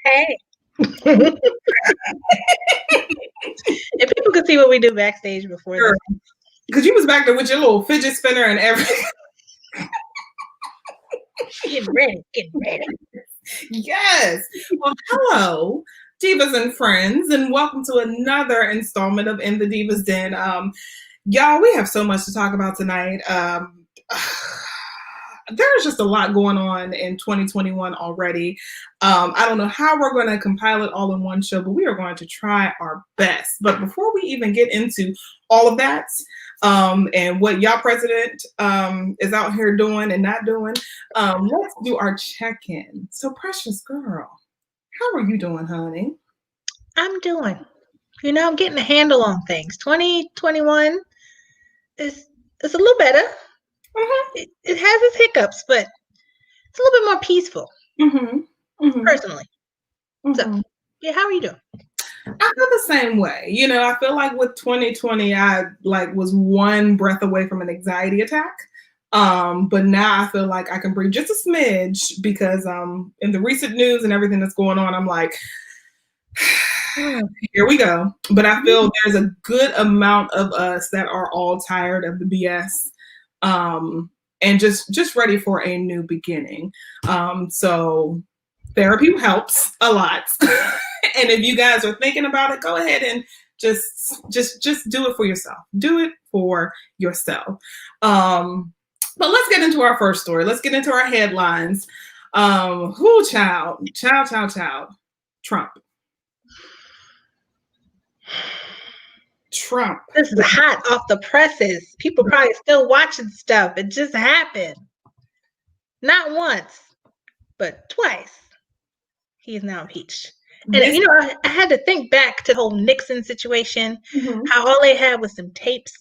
Hey. If people could see what we do backstage before this. Because you was back there with your little fidget spinner and everything. Get ready. Yes. Well, hello, Divas and friends, and welcome to another installment of In the Divas Den. Y'all, we have so much to talk about tonight. There's just a lot going on in 2021 already. I don't know how we're going to compile it all in one show, but we are going to try our best. But before we even get into all of that, and what y'all president is out here doing and not doing, let's do our check-in. So, precious girl, how are you doing, honey? I'm doing. Getting a handle on things. 2021 is a little better. Mm-hmm. It has its hiccups, but it's a little bit more peaceful. Personally. So, yeah, how are you doing? I feel the same way. I feel like with 2020, I was one breath away from an anxiety attack. But now I feel like I can breathe just a smidge because in the recent news and everything that's going on, I'm like, here we go. But I feel there's a good amount of us that are all tired of the BS. And just ready for a new beginning. So therapy helps a lot. And if you guys are thinking about it, go ahead and just do it for yourself. Do it for yourself. But let's get into our first story. Let's get into our headlines. Child. Trump. This is hot off the presses. People probably still watching stuff. It just happened. Not once, but twice. He is now impeached. And I had to think back to the whole Nixon situation, how all they had was some tapes.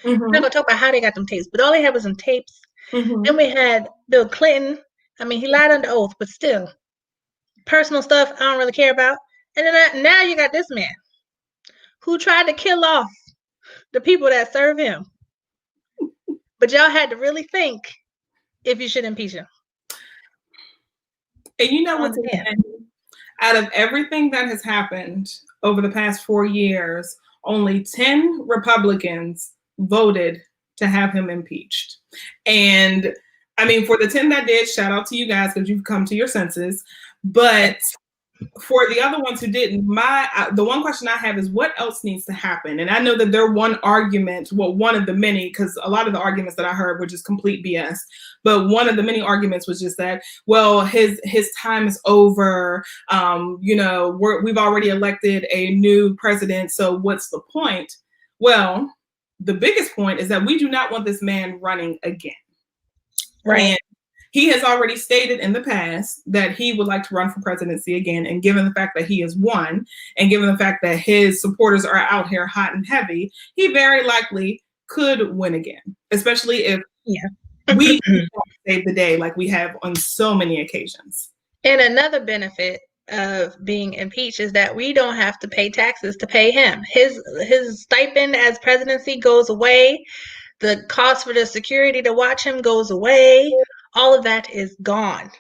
I'm not gonna talk about how they got them tapes, but all they had was some tapes. Then we had Bill Clinton. I mean, he lied under oath, but still, personal stuff I don't really care about. And then now you got this man who tried to kill off the people that serve him. But y'all had to really think if you should impeach him. And you know what's out of everything that has happened over the past 4 years, only 10 Republicans voted to have him impeached. And I mean, for the 10 that did, shout out to you guys because you've come to your senses. But for the other ones who didn't, the one question I have is what else needs to happen? And I know that they're one argument, one of the many, because a lot of the arguments that I heard were just complete BS. But one of the many arguments was just that, well, his time is over. We've already elected a new president. So what's the point? Well, the biggest point is that we do not want this man running again. Right. And he has already stated in the past that he would like to run for presidency again. And given the fact that he has won, and given the fact that his supporters are out here hot and heavy, he very likely could win again, especially if we save the day like we have on so many occasions. And another benefit of being impeached is that we don't have to pay taxes to pay him. His stipend as presidency goes away. The cost for the security to watch him goes away. All of that is gone.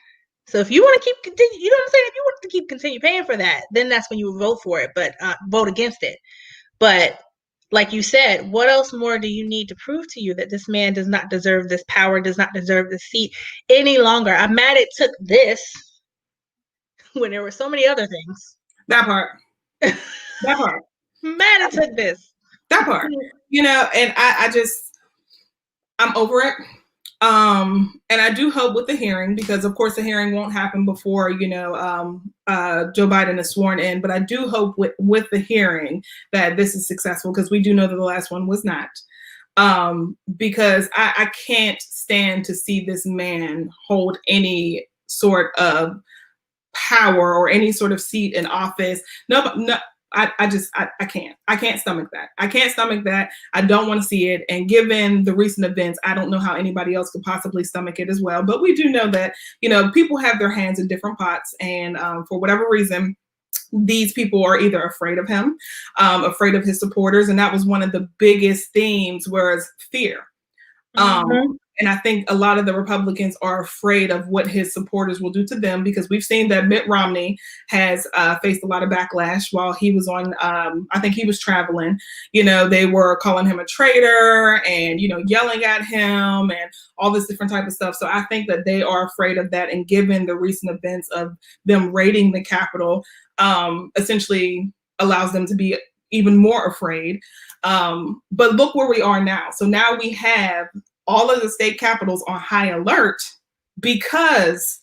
So if you want to continue, you know what I'm saying? If you want to continue paying for that, then that's when you would vote for it, but vote against it. But like you said, what else more do you need to prove to you that this man does not deserve this power, does not deserve this seat any longer? I'm mad it took this when there were so many other things. That part. Mad it took this. That part. And I'm over it. And I do hope with the hearing, because of course the hearing won't happen before, Joe Biden is sworn in, but I do hope with the hearing that this is successful, because we do know that the last one was not. Because I can't stand to see this man hold any sort of power or any sort of seat in office. No, I can't stomach that. I can't stomach that. I don't want to see it. And given the recent events, I don't know how anybody else could possibly stomach it as well. But we do know that, people have their hands in different pots. And for whatever reason, these people are either afraid of him, afraid of his supporters. And that was one of the biggest themes, was fear. And I think a lot of the Republicans are afraid of what his supporters will do to them, because we've seen that Mitt Romney has faced a lot of backlash while he was on, I think he was traveling. You know, they were calling him a traitor and, you know, yelling at him and all this different type of stuff. So I think that they are afraid of that. And given the recent events of them raiding the Capitol, essentially allows them to be even more afraid. But look where we are now. So now we have all of the state capitals on high alert because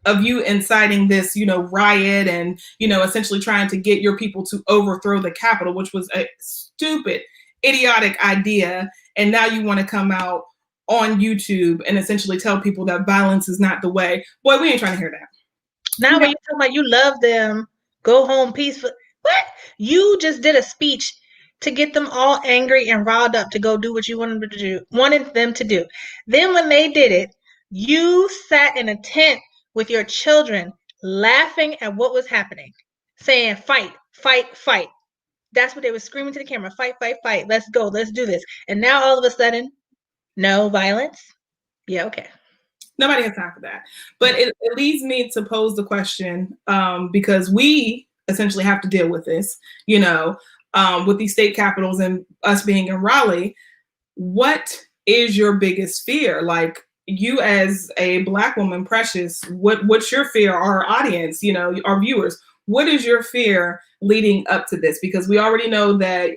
of you inciting this, you know, riot and, you know, essentially trying to get your people to overthrow the Capitol, which was a stupid, idiotic idea. And now you want to come out on YouTube and essentially tell people that violence is not the way. Boy, we ain't trying to hear that. Now when you talking about you love them, go home peaceful. What? You just did a speech to get them all angry and riled up to go do what you wanted them to do. Then when they did it, you sat in a tent with your children laughing at what was happening, saying, fight, fight, fight. That's what they were screaming to the camera. Fight, fight, fight. Let's go. Let's do this. And now all of a sudden, no violence. Yeah, okay. Nobody has time for that. But it leads me to pose the question, because we essentially have to deal with this, you know, with these state capitals and us being in Raleigh. What is your biggest fear? Like, you as a Black woman, Precious, what's your fear? Our audience, you know, our viewers, what is your fear leading up to this? Because we already know that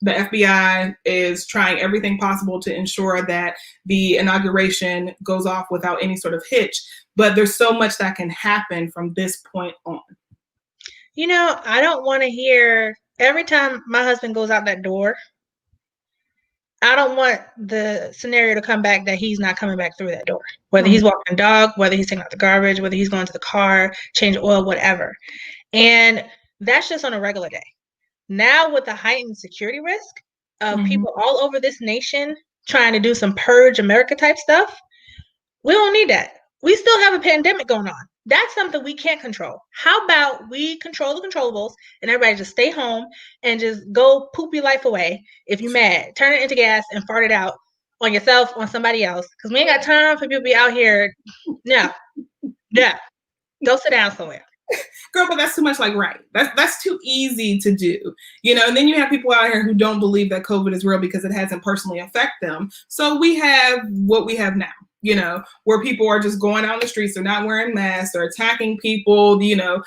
the FBI is trying everything possible to ensure that the inauguration goes off without any sort of hitch. But there's so much that can happen from this point on. You know, I don't want to hear every time my husband goes out that door, I don't want the scenario to come back that he's not coming back through that door. Whether he's walking the dog, whether he's taking out the garbage, whether he's going to the car, change oil, whatever. And that's just on a regular day. Now with the heightened security risk of people all over this nation trying to do some purge America type stuff, we don't need that. We still have a pandemic going on. That's something we can't control. How about we control the controllables and everybody just stay home and just go poop your life away. If you're mad, turn it into gas and fart it out on yourself, on somebody else. Because we ain't got time for people to be out here. No. Go sit down somewhere. Girl, but that's too much like right. That's too easy to do, you know. And then you have people out here who don't believe that COVID is real because it hasn't personally affected them. So we have what we have now, you know, where people are just going out on the streets, they're not wearing masks, they're attacking people, you know.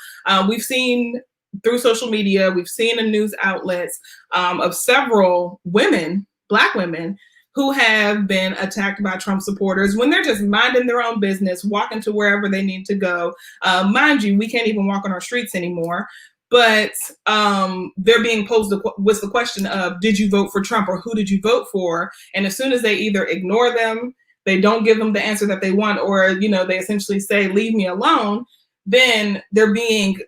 We've seen through social media, we've seen in news outlets of several women, Black women, who have been attacked by Trump supporters when they're just minding their own business, walking to wherever they need to go. Mind you, we can't even walk on our streets anymore, but they're being posed with the question of, did you vote for Trump or who did you vote for? And as soon as they either ignore them, they don't give them the answer that they want, or, you know, they essentially say, leave me alone, then they're being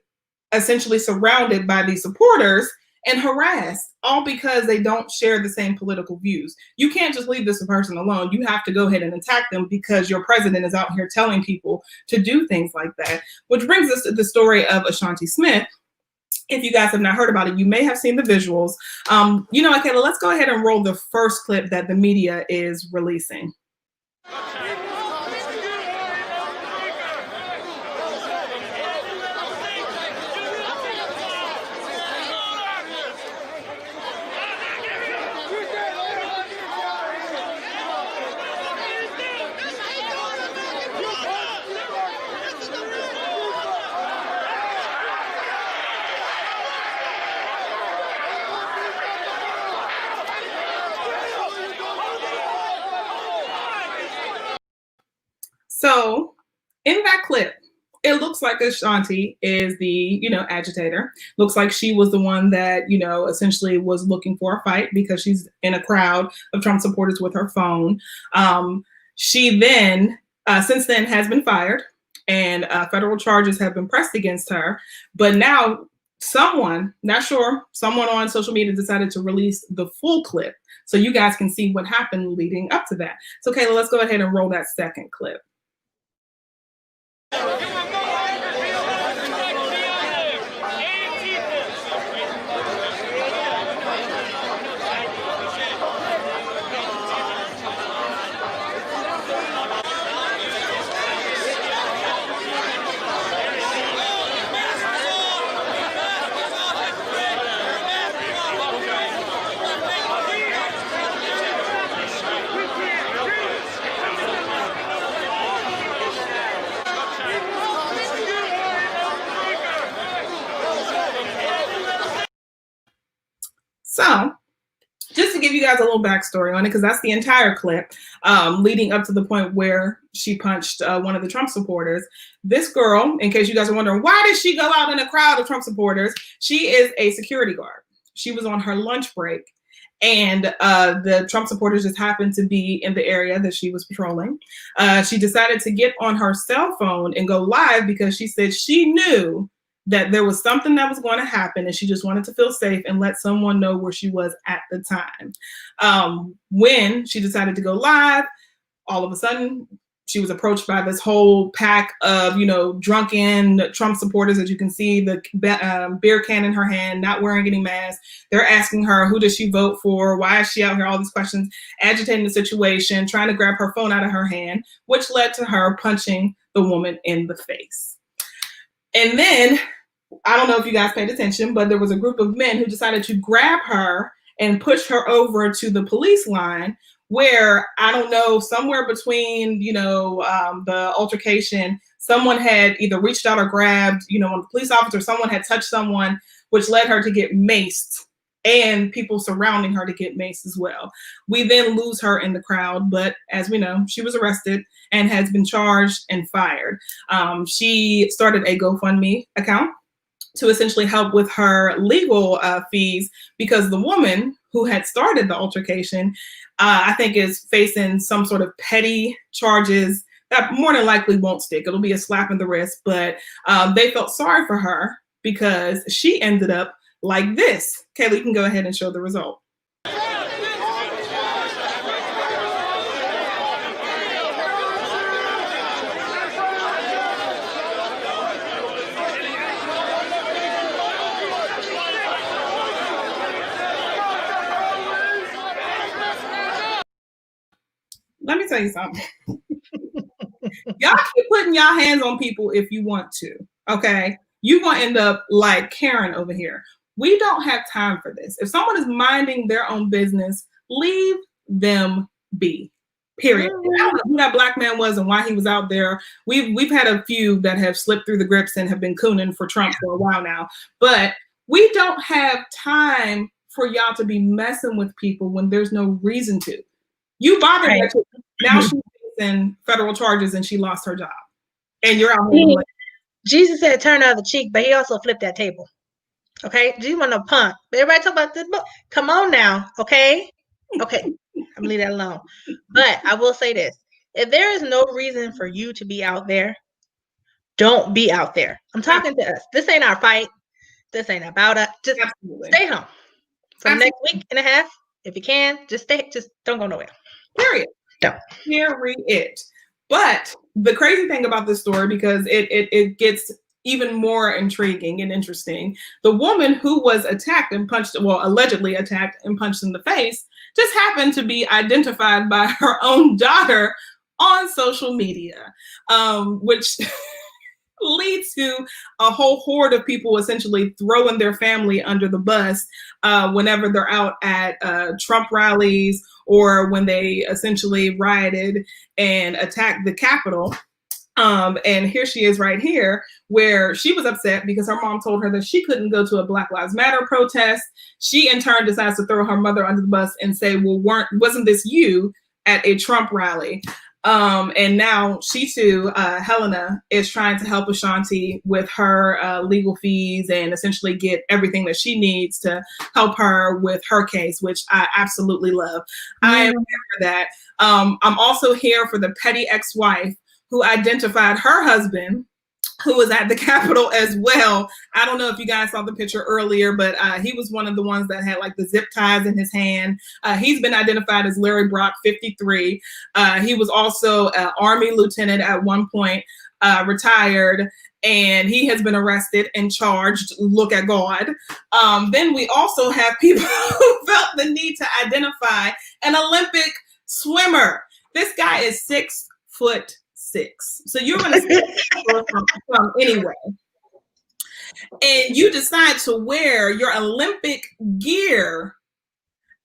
essentially surrounded by these supporters and harassed, all because they don't share the same political views. You can't just leave this person alone. You have to go ahead and attack them because your president is out here telling people to do things like that. Which brings us to the story of Ashanti Smith. If you guys have not heard about it, you may have seen the visuals. You know, Kayla, let's go ahead and roll the first clip that the media is releasing. So in that clip, it looks like Ashanti is the, you know, agitator. Looks like she was the one that, you know, essentially was looking for a fight because she's in a crowd of Trump supporters with her phone. She then, since then, has been fired and federal charges have been pressed against her. But now someone, not sure, someone on social media decided to release the full clip so you guys can see what happened leading up to that. So Kayla, let's go ahead and roll that second clip. So just to give you guys a little backstory on it, because that's the entire clip leading up to the point where she punched one of the Trump supporters. This girl, in case you guys are wondering, why did she go out in a crowd of Trump supporters? She is a security guard. She was on her lunch break, and the Trump supporters just happened to be in the area that she was patrolling. She decided to get on her cell phone and go live because she said she knew that there was something that was going to happen and she just wanted to feel safe and let someone know where she was at the time. When she decided to go live, all of a sudden she was approached by this whole pack of, drunken Trump supporters. As you can see, the beer can in her hand, not wearing any mask. They're asking her, who does she vote for? Why is she out here? All these questions, agitating the situation, trying to grab her phone out of her hand, which led to her punching the woman in the face. And then, I don't know if you guys paid attention, but there was a group of men who decided to grab her and push her over to the police line, where, I don't know, somewhere between, the altercation, someone had either reached out or grabbed, one of the police officers, someone had touched someone, which led her to get maced, and people surrounding her to get maced as well. We then lose her in the crowd, but as we know, she was arrested and has been charged and fired. She started a GoFundMe account to essentially help with her legal fees, because the woman who had started the altercation, I think, is facing some sort of petty charges that more than likely won't stick. It'll be a slap in the wrist, but they felt sorry for her because she ended up like this. Kayla, you can go ahead and show the result. Let me tell you something. Y'all keep putting y'all hands on people if you want to, okay? You're going to end up like Karen over here. We don't have time for this. If someone is minding their own business, leave them be, period. I don't know who that black man was and why he was out there. We've had a few that have slipped through the grips and have been cooning for Trump for a while now. But we don't have time for y'all to be messing with people when there's no reason to. You bothered her. Now she's facing federal charges and she lost her job. And you're out here. Jesus said turn the other cheek, but he also flipped that table. Okay? Jesus wasn't a punk. But everybody talk about this book. Come on now. Okay? Okay. I'm gonna leave that alone. But I will say this. If there is no reason for you to be out there, don't be out there. I'm talking to us. This ain't our fight. This ain't about us. Just stay home. For the next week and a half, if you can, just stay. Just don't go nowhere. Period. Don't. Period. But the crazy thing about this story, because it gets even more intriguing and interesting, the woman who was attacked and punched, well, allegedly attacked and punched in the face, just happened to be identified by her own daughter on social media, which leads to a whole horde of people essentially throwing their family under the bus whenever they're out at Trump rallies, or when they essentially rioted and attacked the Capitol. And here she is right here, where she was upset because her mom told her that she couldn't go to a Black Lives Matter protest. She in turn decides to throw her mother under the bus and say, well, wasn't this you at a Trump rally? And now she too, Helena, is trying to help Ashanti with her legal fees and essentially get everything that she needs to help her with her case, which I absolutely love. I am here for that. I'm also here for the petty ex-wife who identified her husband, who was at the Capitol as well. I don't know if you guys saw the picture earlier, but he was one of the ones that had like the zip ties in his hand. He's been identified as Larry Brock, 53. He was also an Army lieutenant at one point, retired, and he has been arrested and charged. Look at God. Then we also have people who felt the need to identify an Olympic swimmer. This guy is 6'6". So you're going to see from anyway. And you decide to wear your Olympic gear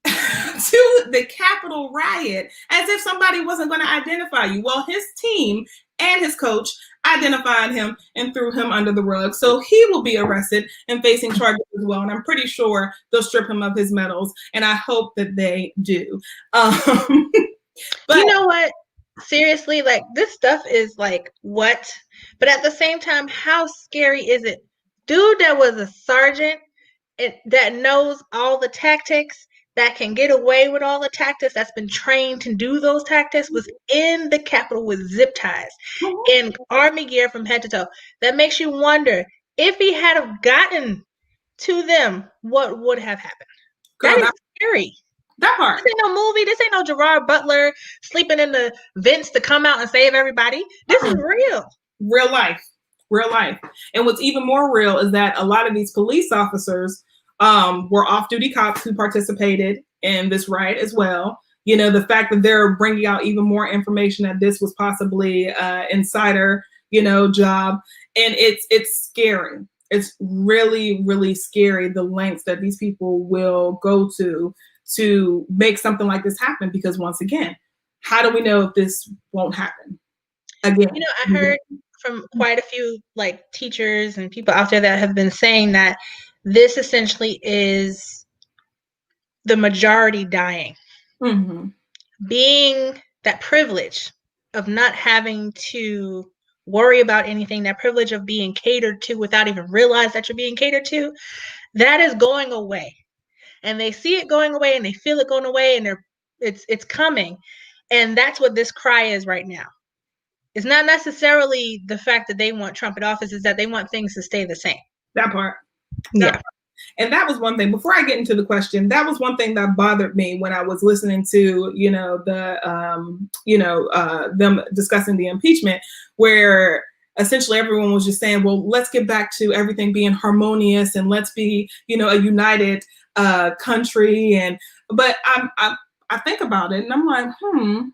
to the Capitol riot as if somebody wasn't going to identify you. Well, his team and his coach identified him and threw him under the rug. So he will be arrested and facing charges as well. And I'm pretty sure they'll strip him of his medals. And I hope that they do. But you know what? Seriously, like this stuff is like what? But at the same time, how scary is it? Dude that was a sergeant that knows all the tactics, that can get away with all the tactics, that's been trained to do those tactics, was in the Capitol with zip ties in army gear from head to toe. That makes you wonder if he had have gotten to them, what would have happened? Girl, that is scary. That part. This ain't no movie. This ain't no Gerard Butler sleeping in the vents to come out and save everybody. This is real. Real life. Real life. And what's even more real is that a lot of these police officers were off-duty cops who participated in this riot as well. You know, the fact that they're bringing out even more information that this was possibly insider, you know, job. And it's scary. It's really, really scary, the lengths that these people will go to make something like this happen. Because once again, how do we know if this won't happen again? You know, I heard from quite a few like teachers and people out there that have been saying that this essentially is the majority dying. Mm-hmm. Being that privilege of not having to worry about anything, that privilege of being catered to without even realize that you're being catered to, that is going away. And they see it going away and they feel it going away, and it's coming. And that's what this cry is right now. It's not necessarily the fact that they want Trump in office, is that they want things to stay the same. That part. Yeah. And that was one thing, before I get into the question, that was one thing that bothered me when I was listening to, you know, them discussing the impeachment, where essentially everyone was just saying, well, let's get back to everything being harmonious and let's be, you know, a united country. But I think about it and I'm like,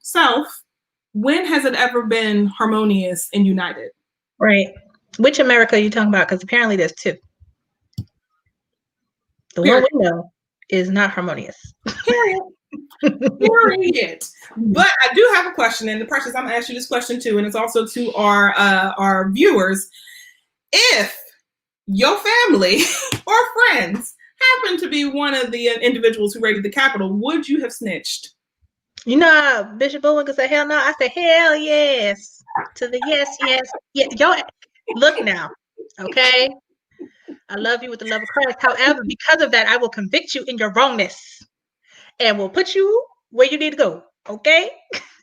South, when has it ever been harmonious and united? Right. Which America are you talking about? Because apparently there's two. The one we know is not harmonious. Period. But I do have a question, and the Precious, I'm gonna ask you this question too, and it's also to our viewers. If your family or friends happen to be one of the individuals who raided the Capitol, would you have snitched? You know, Bishop Owen could say hell no. I say hell yes to the yes. Yeah, yo, look now, okay. I love you with the love of Christ. However, because of that, I will convict you in your wrongness and will put you where you need to go. Okay?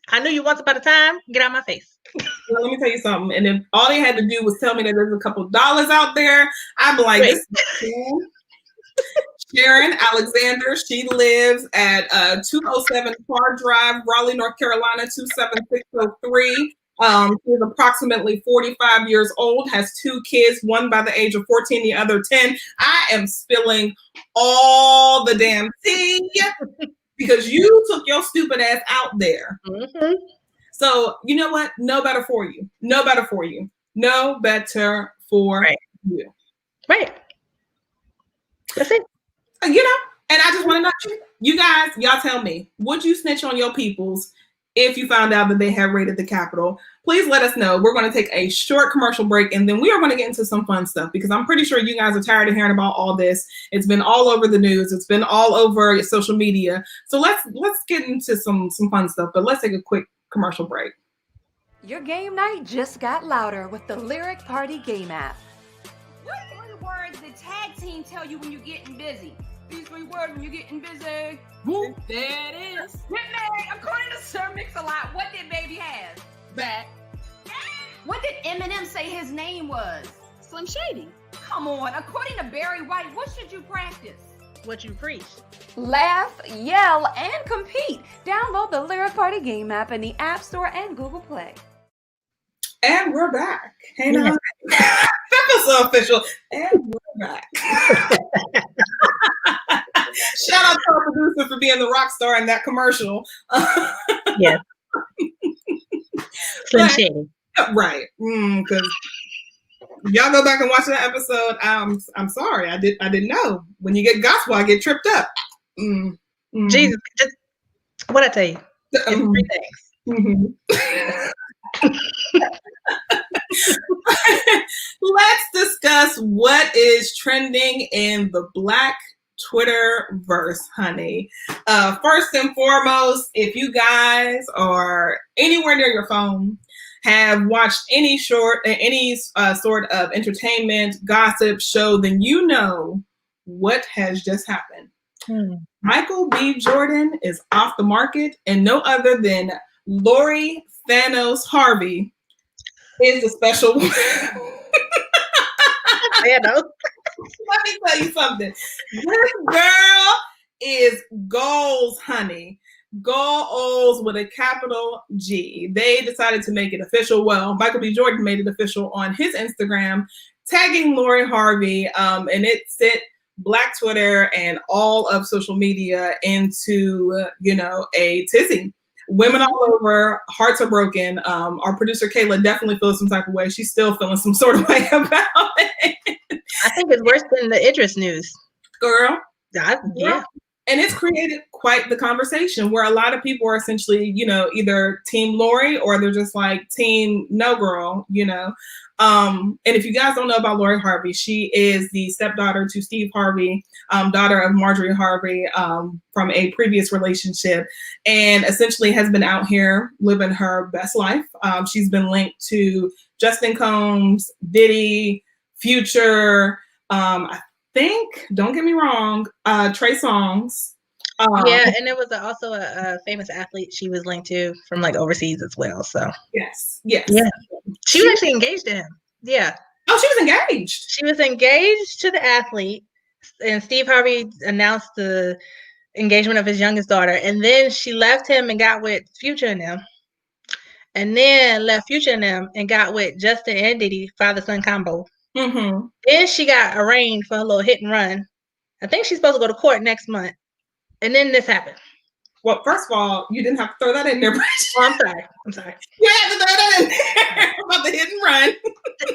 I knew you once upon a time. Get out of my face. Well, let me tell you something. And if all they had to do was tell me that there's a couple dollars out there, I'd be like, this is cool. Sharon Alexander, she lives at 207 Parr Drive, Raleigh, North Carolina, 27603. She's approximately 45 years old, has 2 kids, one by the age of 14, the other 10. I am spilling all the damn tea because you took your stupid ass out there. Mm-hmm. So you know what? No better for you. No better for you. No better for you. Right. That's it. You know, and I just want to know, you guys, y'all tell me, would you snitch on your peoples if you found out that they had raided the Capitol? Please let us know. We're going to take a short commercial break, and then we are going to get into some fun stuff, because I'm pretty sure you guys are tired of hearing about all this. It's been all over the news. It's been all over social media. So let's get into some fun stuff, but let's take a quick commercial break. Your game night just got louder with the Lyric Party game app. What 3 words the tag team tell you when you're getting busy? These 3 words when you're getting busy. Whoop, there it is. Whitney, according to Sir Mix-a-Lot, what did Baby have? Back. What did Eminem say his name was? Slim Shady. Come on, according to Barry White, what should you practice? What you preach. Laugh, yell, and compete. Download the Lyric Party game app in the App Store and Google Play. And we're back. Hey, now. That was so official. And we're back. Shout out to our producer for being the rock star in that commercial. Yes. Slim Shady. Right. Because y'all go back and watch that episode. I'm sorry. I didn't know. When you get gospel, I get tripped up. Jesus. What I tell you? It's 3 things. Mm-hmm. Let's discuss what is trending in the Black Twitterverse, honey. First and foremost, if you guys are anywhere near your phone, have watched any sort of entertainment, gossip show, then you know what has just happened. Michael B. Jordan is off the market, and no other than Lori Thanos Harvey is the special one. Thanos. Let me tell you something. This girl is goals, honey. Goals with a capital G. They decided to make it official. Well, Michael B. Jordan made it official on his Instagram, tagging Lori Harvey, and it sent Black Twitter and all of social media into, a tizzy. Women all over, hearts are broken. Our producer Kayla definitely feels some type of way. She's still feeling some sort of way about it. I think it's worse than the Idris news. Girl. Yeah. And it's created quite the conversation where a lot of people are essentially, either team Lori or they're just like team no girl, And if you guys don't know about Lori Harvey, she is the stepdaughter to Steve Harvey, daughter of Marjorie Harvey from a previous relationship, and essentially has been out here living her best life. She's been linked to Justin Combs, Diddy, Future, I think, don't get me wrong, Trey Songz. Yeah, and there was also a famous athlete she was linked to from like overseas as well. So yes. Yeah. She was actually engaged to him. Yeah. Oh, she was engaged. She was engaged to the athlete, and Steve Harvey announced the engagement of his youngest daughter, and then she left him and got with Future and them, and then left Future and them and got with Justin and Diddy, father-son combo. Mm-hmm. Then she got arraigned for a little hit and run. I think she's supposed to go to court next month, and then this happened. Well, first of all, you didn't have to throw that in there. Oh, I'm sorry. You had to throw that in there about the hit and run.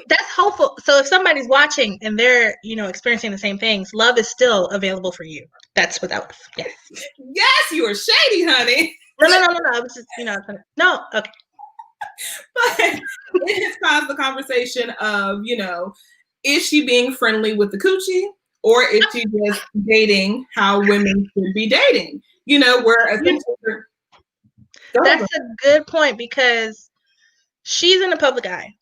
That's hopeful. So if somebody's watching and they're, experiencing the same things, love is still available for you. That's what that was. Yes. Yes, you were shady, honey. No. I was just, no. Okay. But it has caused the conversation of, is she being friendly with the coochie, or is she just dating how women should be dating? Where essentially that's a good point, because she's in the public eye.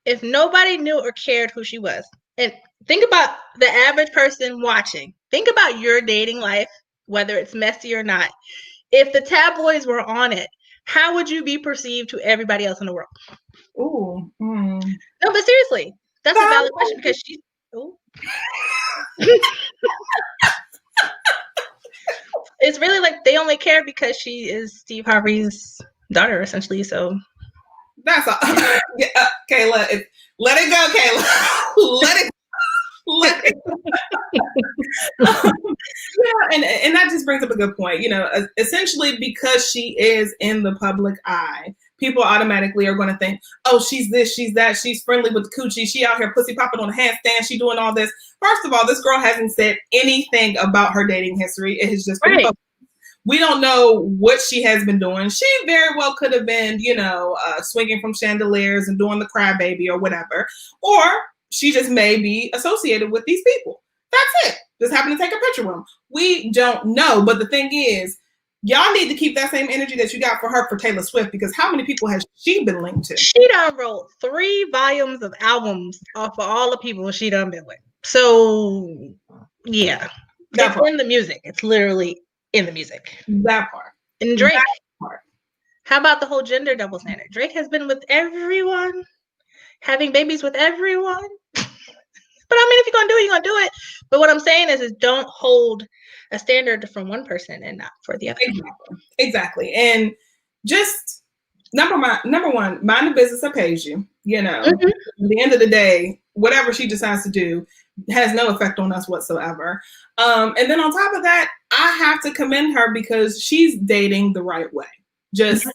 If nobody knew or cared who she was, and think about the average person watching, think about your dating life, whether it's messy or not. If the tabloids were on it, how would you be perceived to everybody else in the world? Ooh. No, but seriously, that's a valid question, because she's. It's really like they only care because she is Steve Harvey's daughter, essentially. So that's all. Kayla, let it go, Kayla. Let it go. And that just brings up a good point. Essentially, because she is in the public eye, people automatically are going to think, oh, she's this, she's that, she's friendly with the coochie, she out here pussy popping on a handstand, she doing all this. First of all, this girl hasn't said anything about her dating history. It has just been public. We don't know what she has been doing. She very well could have been, swinging from chandeliers and doing the crybaby or whatever. Or she just may be associated with these people. That's it. Just happen to take a picture with them. We don't know. But the thing is, y'all need to keep that same energy that you got for her for Taylor Swift, because how many people has she been linked to? She done wrote 3 volumes of albums off of all the people she done been with. So, yeah. It's in the music. It's literally in the music. That part. And Drake. How about the whole gender double standard? Drake has been with everyone, having babies with everyone. But I mean, if you're going to do it, you're going to do it. But what I'm saying is don't hold a standard from one person and not for the other. Exactly. And just number one, mind the business that pays you. At the end of the day, whatever she decides to do has no effect on us whatsoever. And then on top of that, I have to commend her because she's dating the right way. Just,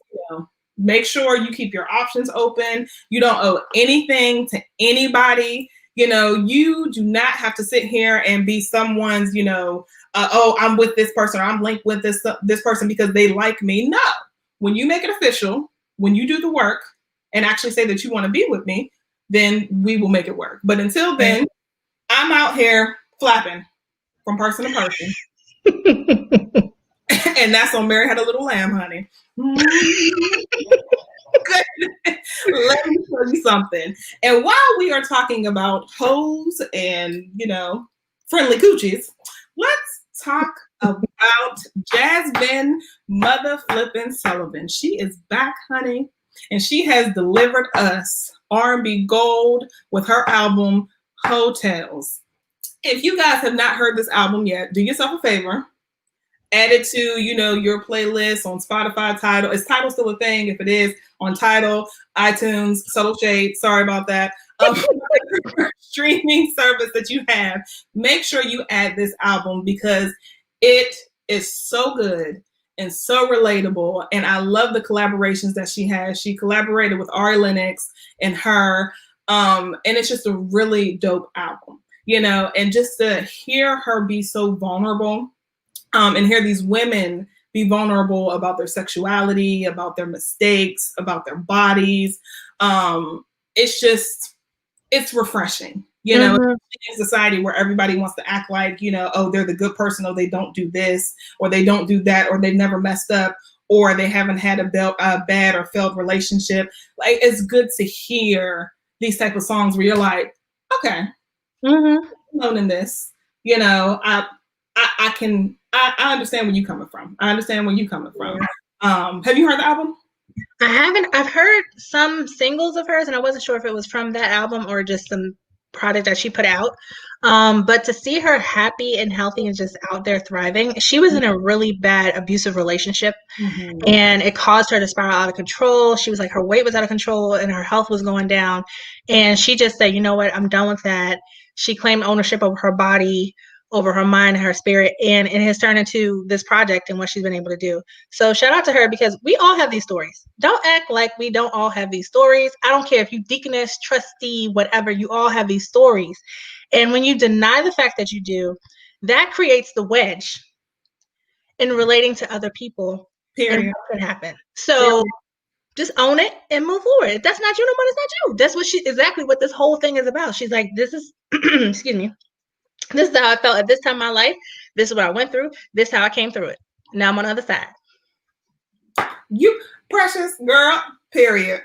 make sure you keep your options open. You don't owe anything to anybody. You do not have to sit here and be someone's, oh, I'm with this person, or I'm linked with this person because they like me. No. When you make it official, when you do the work and actually say that you want to be with me, then we will make it work. But until then, I'm out here flapping from person to person. And that's on Mary Had a Little Lamb, honey. Let me tell you something. And while we are talking about hoes and, friendly coochies, let's talk about Jasmine Mother Flippin' Sullivan. She is back, honey, and she has delivered us R&B gold with her album, Heaux Tales. If you guys have not heard this album yet, do yourself a favor. Add it to, your playlist on Spotify, Tidal. Is Tidal still a thing? If it is, on Tidal, iTunes, Subtle Shade, sorry about that. Streaming service that you have, make sure you add this album because it is so good and so relatable. And I love the collaborations that she has. She collaborated with Ari Lennox and her, and it's just a really dope album, and just to hear her be so vulnerable. And hear these women be vulnerable about their sexuality, about their mistakes, about their bodies. It's refreshing, in a society where everybody wants to act like, oh, they're the good person, or they don't do this, or they don't do that, or they've never messed up, or they haven't had a bad or failed relationship. Like, it's good to hear these type of songs where you're like, okay, I'm alone in this, I understand where you're coming from. Have you heard the album? I haven't. I've heard some singles of hers, and I wasn't sure if it was from that album or just some product that she put out. But to see her happy and healthy and just out there thriving, she was in a really bad abusive relationship, and it caused her to spiral out of control. She was like, her weight was out of control and her health was going down. And she just said, you know what, I'm done with that. She claimed ownership over her body, over her mind and her spirit, and it has turned into this project and what she's been able to do. So shout out to her, because we all have these stories. Don't act like we don't all have these stories. I don't care if you deaconess, trustee, whatever, you all have these stories. And when you deny the fact that you do, that creates the wedge in relating to other people. Period. And what could happen. So just own it and move forward. If that's not you, no, it's not you. That's exactly what this whole thing is about. She's like, this is, excuse me, this is how I felt at this time in my life. This is what I went through. This is how I came through it. Now I'm on the other side. You precious girl, period.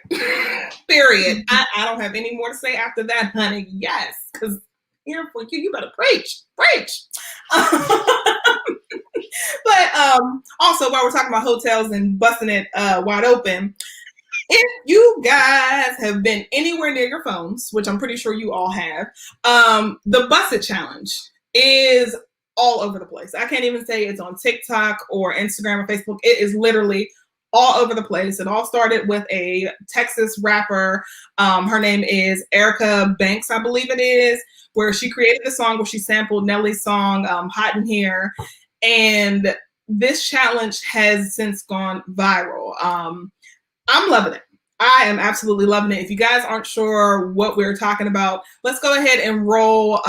Period. I don't have any more to say after that, honey. Yes, because here for you better preach. But also, while we're talking about hotels and busting it wide open, if you guys have been anywhere near your phones, which I'm pretty sure you all have, the Bussit challenge is all over the place. I can't even say it's on TikTok or Instagram or Facebook. It is literally all over the place. It all started with a Texas rapper. Her name is Erica Banks, I believe it is, where she created the song where she sampled Nelly's song, Hot in Here. And this challenge has since gone viral. I'm loving it. I am absolutely loving it. If you guys aren't sure what we're talking about, let's go ahead and roll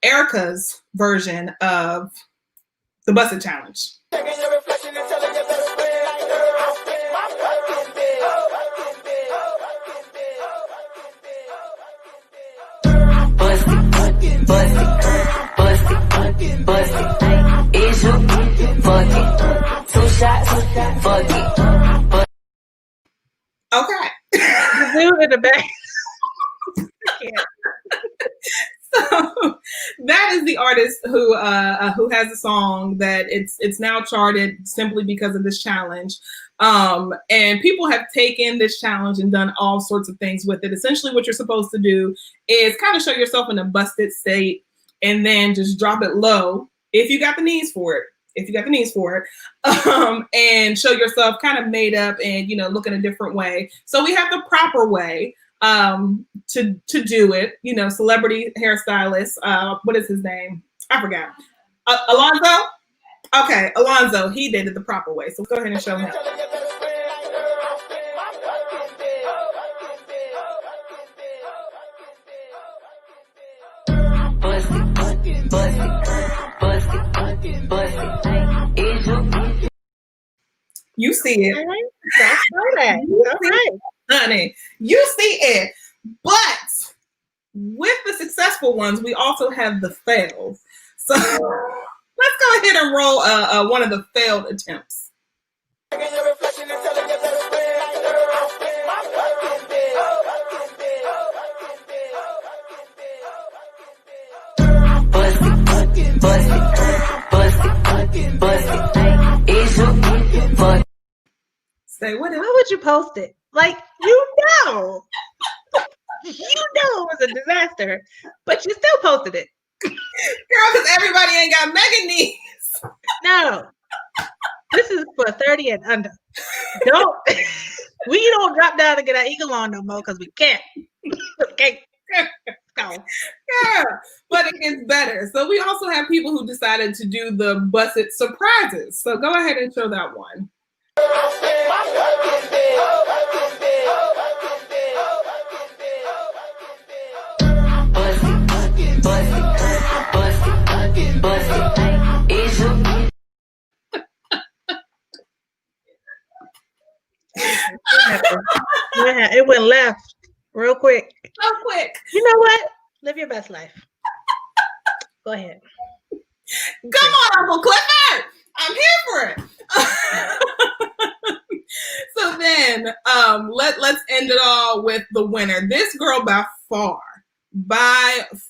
Erica's version of the Bussit challenge. Is you fuck it? 2 shots, fuck it. Okay. In the back. So that is the artist who has a song that it's now charted simply because of this challenge. And people have taken this challenge and done all sorts of things with it. Essentially, what you're supposed to do is kind of show yourself in a busted state and then just drop it low if you got the knees for it. And show yourself kind of made up and, looking a different way. So we have the proper way to do it. Celebrity hairstylist. What is his name? I forgot. Alonzo? Okay, Alonzo. He did it the proper way. So go ahead and show him. You see it. That's right. Honey, you see it. But with the successful ones, we also have the fails. So let's go ahead and roll one of the failed attempts. Say what? Why would you post it? Like, you know. You know it was a disaster, but you still posted it. Girl, because everybody ain't got mega knees. No. This is for 30 and under. We don't drop down and get our eagle on no more because we can't. Okay. Go. Yeah, but it gets better. So we also have people who decided to do the Bussit surprises. So go ahead and show that one. It went left real quick. So quick. You know what? Live your best life. Go ahead. Come on, Uncle Clifford. I'm here for it. So then let's end it all with the winner. This girl by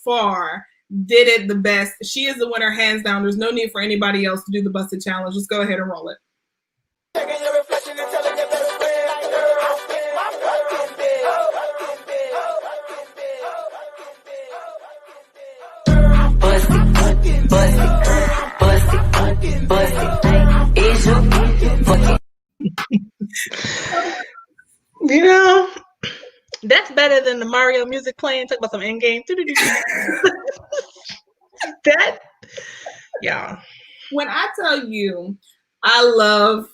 far did it the best. She is the winner, hands down. There's no need for anybody else to do the Bussit challenge. Let's go ahead and roll it. You know, that's better than the Mario music playing. Talk about some end game. That, yeah. When I tell you, I love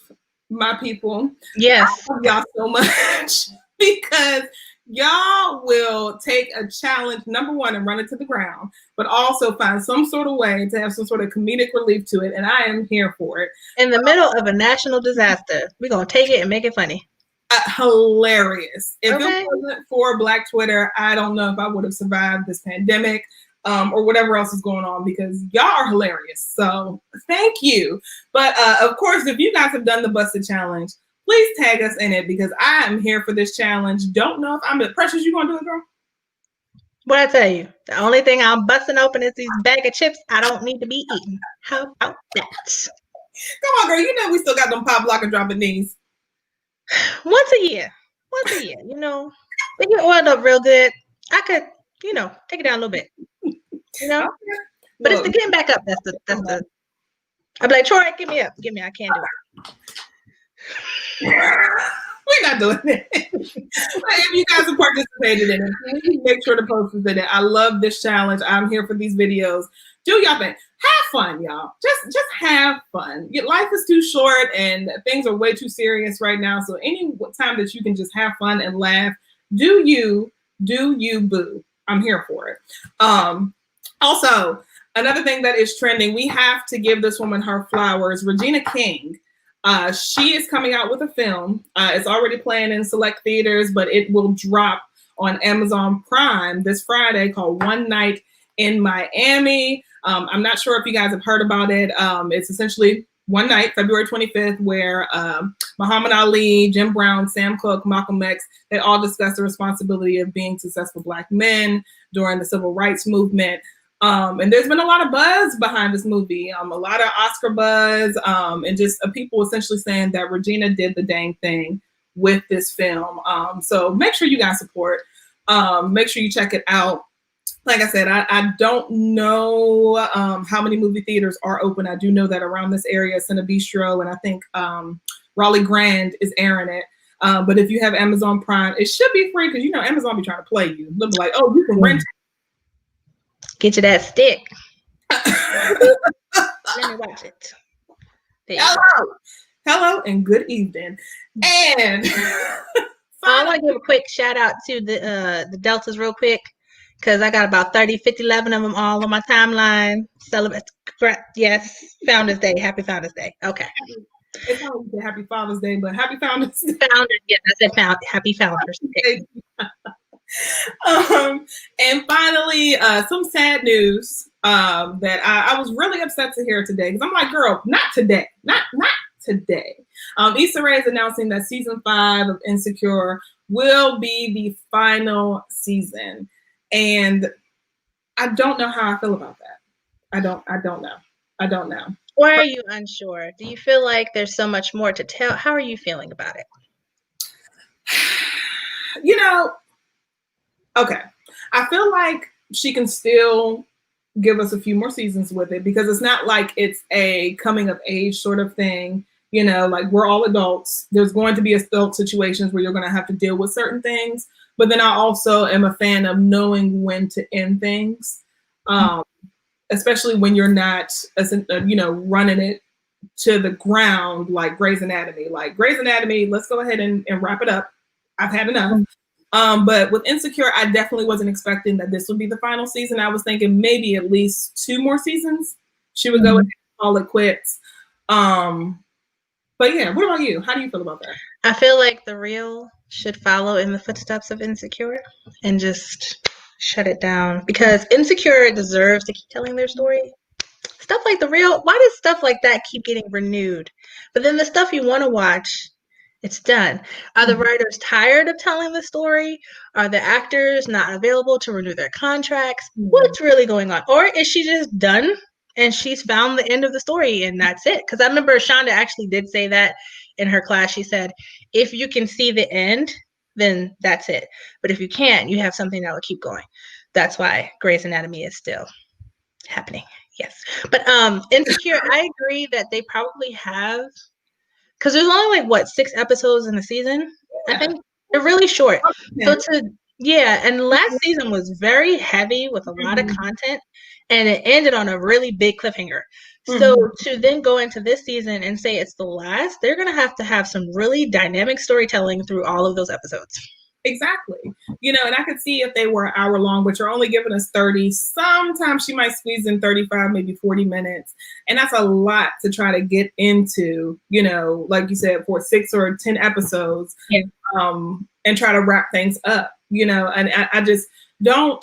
my people. Yes. I love y'all so much because y'all will take a challenge, number one, and run it to the ground, but also find some sort of way to have some sort of comedic relief to it. And I am here for it. In the middle of a national disaster, we're going to take it and make it funny. Hilarious. If Okay. it wasn't for Black Twitter, I don't know if I would have survived this pandemic or whatever else is going on, because y'all are hilarious. So thank you. But of course, if you guys have done the Bussit challenge, please tag us in it, because I am here for this challenge. Don't know if I'm the Precious. You gonna do it, girl? What I tell you, the only thing I'm busting open is these bag of chips I don't need to be eating. How about that? Come on, girl. You know we still got them pop, lock, and drop it knees. Once a year, you know, they get oiled up real good. I could, you know, take it down a little bit, you know, but it's the getting back up. That's the, I'm like, Troy, give me up. I can't do it. We're not doing it. If you guys have participated in it, please make sure to post us in it. I love this challenge. I'm here for these videos. Do y'all thing. Have fun, y'all. Just have fun. Your life is too short and things are way too serious right now. So any time that you can just have fun and laugh, do you boo. I'm here for it. Also, another thing that is trending, we have to give this woman her flowers. Regina King. She is coming out with a film. It's already playing in select theaters, but it will drop on Amazon Prime this Friday, called One Night in Miami. I'm not sure if you guys have heard about it. It's essentially one night, February 25th, where Muhammad Ali, Jim Brown, Sam Cooke, Malcolm X, they all discuss the responsibility of being successful Black men during the civil rights movement. And there's been a lot of buzz behind this movie, a lot of Oscar buzz, and just people essentially saying that Regina did the dang thing with this film. So make sure you guys support. Make sure you check it out. Like I said, I don't know how many movie theaters are open. I do know that around this area, Cine Bistro, and I think Raleigh Grand is airing it. But if you have Amazon Prime, it should be free, because you know Amazon be trying to play you. They'll be like, oh, you can rent it. Get you that stick. Let me watch it. Hello, and good evening. And I want to give a quick shout out to the Deltas real quick, because I got about 30, 50, 11 of them all on my timeline. Celebrate, yes, Founders Day. Happy Founders Day. Okay. It's not like Happy Father's Day, but Happy Founders Day. Founders, yes, I said Happy Founders Day. And finally, some sad news that I was really upset to hear today, because I'm like, girl, not today, not today. Issa Rae is announcing that season 5 of Insecure will be the final season, and I don't know how I feel about that. I don't know. Why are you unsure? Do you feel like there's so much more to tell? How are you feeling about it? You know, okay. I feel like she can still give us a few more seasons with it, because it's not like it's a coming of age sort of thing. You know, like, we're all adults. There's going to be adult situations where you're going to have to deal with certain things. But then I also am a fan of knowing when to end things, especially when you're not, running it to the ground like Grey's Anatomy. Like, Grey's Anatomy, let's go ahead and wrap it up. I've had enough. But with Insecure, I definitely wasn't expecting that this would be the final season. I was thinking maybe at least 2 more seasons. She would go ahead and call it quits. But yeah, what about you? How do you feel about that? I feel like The Real should follow in the footsteps of Insecure and just shut it down, because Insecure deserves to keep telling their story. Stuff like The Real, why does stuff like that keep getting renewed? But then the stuff you want to watch, it's done. Are the writers tired of telling the story? Are the actors not available to renew their contracts? What's really going on? Or is she just done and she's found the end of the story and that's it? Because I remember Shonda actually did say that in her class. She said, if you can see the end, then that's it. But if you can't, you have something that will keep going. That's why Grey's Anatomy is still happening. Yes. But Insecure, I agree that they probably have, because there's only like 6 episodes in the season. Yeah. I think they're really short. So and last season was very heavy with a lot of content, and it ended on a really big cliffhanger. So to then go into this season and say it's the last, they're gonna have to have some really dynamic storytelling through all of those episodes. Exactly. And I could see if they were an hour long, but you're only giving us 30. Sometimes she might squeeze in 35, maybe 40 minutes. And that's a lot to try to get into, like you said, for 6 or 10 episodes, and try to wrap things up, and I just don't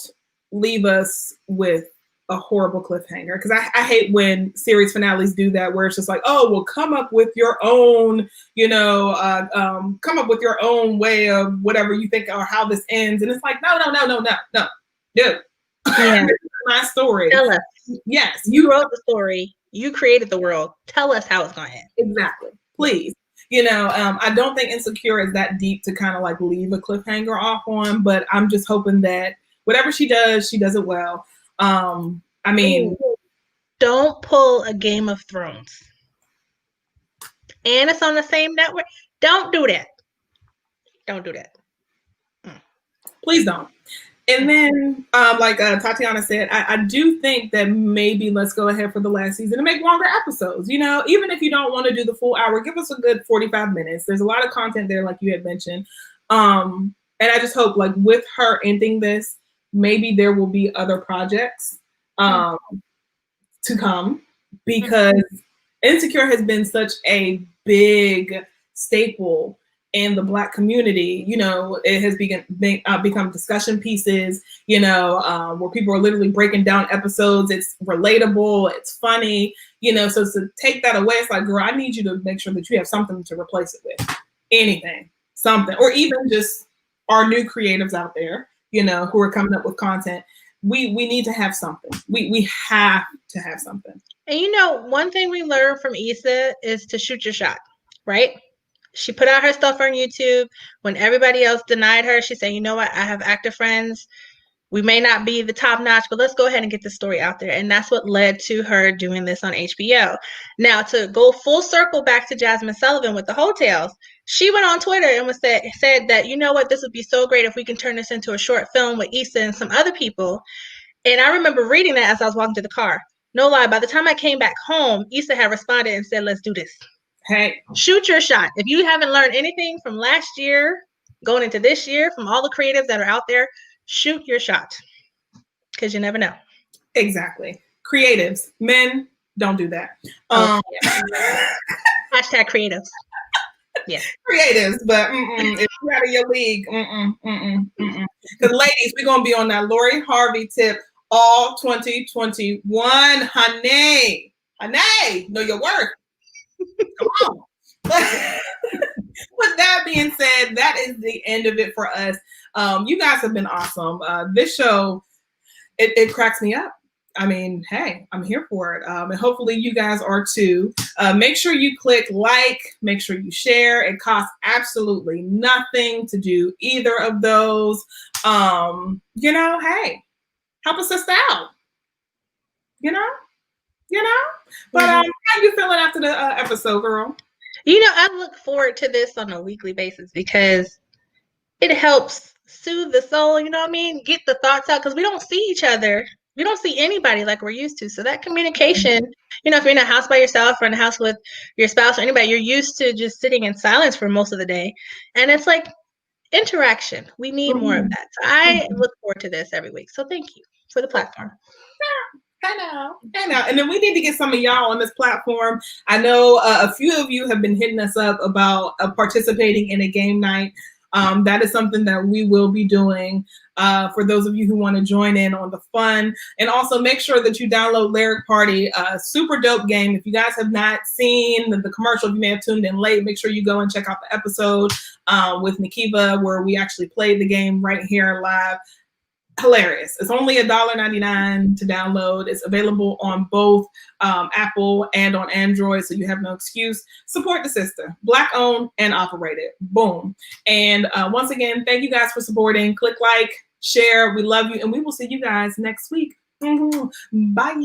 leave us with a horrible cliffhanger, because I hate when series finales do that, where it's just like, oh, well, come up with your own, come up with your own way of whatever you think or how this ends. And it's like, no. Yeah. This is my story. Tell us. Yes. You wrote the story. You created the world. Tell us how it's going to end. Exactly. Please. I don't think Insecure is that deep to kind of like leave a cliffhanger off on, but I'm just hoping that whatever she does it well. Don't pull a Game of Thrones. And it's on the same network. Don't do that. Don't do that. Please don't. And then, like Tatiana said, I do think that maybe let's go ahead for the last season and make longer episodes. Even if you don't want to do the full hour, give us a good 45 minutes. There's a lot of content there, like you had mentioned. And I just hope, like, with her ending this, maybe there will be other projects to come, because Insecure has been such a big staple in the Black community. It has become discussion pieces, where people are literally breaking down episodes. It's relatable, it's funny, so to take that away, it's like, girl, I need you to make sure that you have something to replace it with. Anything, something, or even just our new creatives out there, who are coming up with content. We need to have something. We have to have something. And one thing we learned from Issa is to shoot your shot, right? She put out her stuff on YouTube. When everybody else denied her, she said, you know what? I have actor friends. We may not be the top notch, but let's go ahead and get the story out there. And that's what led to her doing this on HBO. Now, to go full circle back to Jasmine Sullivan with the Heaux Tales, she went on Twitter and said that, you know what, this would be so great if we can turn this into a short film with Issa and some other people. And I remember reading that as I was walking to the car. No lie, by the time I came back home, Issa had responded and said, let's do this. Hey, shoot your shot. If you haven't learned anything from last year, going into this year, from all the creatives that are out there, shoot your shot, because you never know. Exactly. Creatives, men, don't do that. Hashtag creatives. Yeah. Creatives, but if you're out of your league, because ladies, we're gonna be on that Lori Harvey tip all 2021, honey. Know your worth. Come on. With that being said, that is the end of it for us. You guys have been awesome. This show, it cracks me up. I mean, hey, I'm here for it. And hopefully you guys are too. Make sure you click like, make sure you share. It costs absolutely nothing to do either of those. Hey, help a sister out. But how you feeling after the episode, girl? I look forward to this on a weekly basis because it helps soothe the soul, you know what I mean? Get the thoughts out because we don't see each other. We don't see anybody like we're used to. So that communication, if you're in a house by yourself or in a house with your spouse or anybody, you're used to just sitting in silence for most of the day. And it's like interaction. We need more of that. So I look forward to this every week. So thank you for the platform. I know. And then we need to get some of y'all on this platform. I know a few of you have been hitting us up about participating in a game night. That is something that we will be doing for those of you who want to join in on the fun. And also make sure that you download Lyric Party, a super dope game. If you guys have not seen the commercial, if you may have tuned in late, make sure you go and check out the episode with Nikiva where we actually played the game right here live. Hilarious. It's only $1.99 to download. It's available on both Apple and on Android, so you have no excuse. Support the sister. Black owned and operated. Boom. And once again, thank you guys for supporting. Click like, share. We love you, and we will see you guys next week. Bye.